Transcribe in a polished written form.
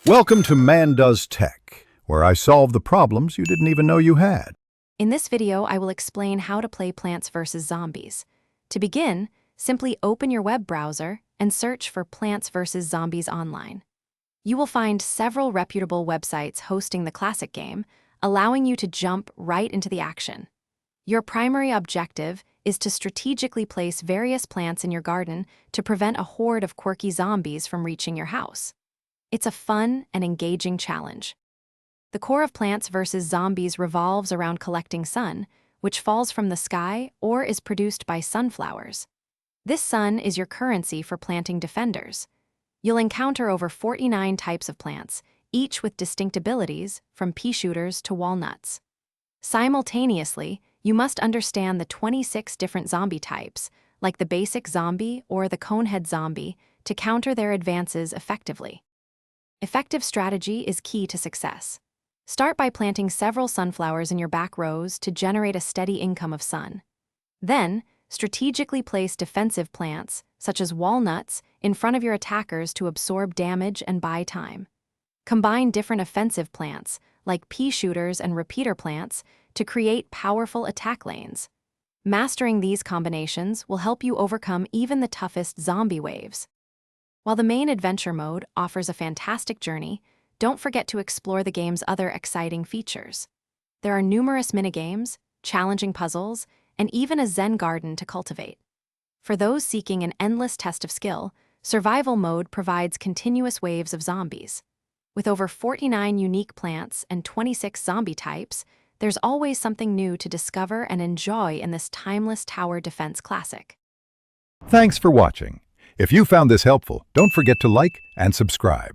Welcome to Man Does Tech, where I solve the problems you didn't even know you had. In this video, I will explain how to play Plants vs. Zombies. To begin, simply open your web browser and search for Plants vs. Zombies online. You will find several reputable websites hosting the classic game, allowing you to jump right into the action. Your primary objective is to strategically place various plants in your garden to prevent a horde of quirky zombies from reaching your house. It's a fun and engaging challenge. The core of Plants vs. Zombies revolves around collecting sun, which falls from the sky or is produced by sunflowers. This sun is your currency for planting defenders. You'll encounter over 49 types of plants, each with distinct abilities, from pea shooters to walnuts. Simultaneously, you must understand the 26 different zombie types, like the basic zombie or the conehead zombie, to counter their advances effectively. Effective strategy is key to success. Start by planting several sunflowers in your back rows to generate a steady income of sun. Then, strategically place defensive plants, such as walnuts, in front of your attackers to absorb damage and buy time. Combine different offensive plants, like pea shooters and repeater plants, to create powerful attack lanes. Mastering these combinations will help you overcome even the toughest zombie waves. While the main adventure mode offers a fantastic journey, don't forget to explore the game's other exciting features. There are numerous minigames, challenging puzzles, and even a Zen garden to cultivate. For those seeking an endless test of skill, survival mode provides continuous waves of zombies. With over 49 unique plants and 26 zombie types, there's always something new to discover and enjoy in this timeless tower defense classic. Thanks for watching. If you found this helpful, don't forget to like and subscribe.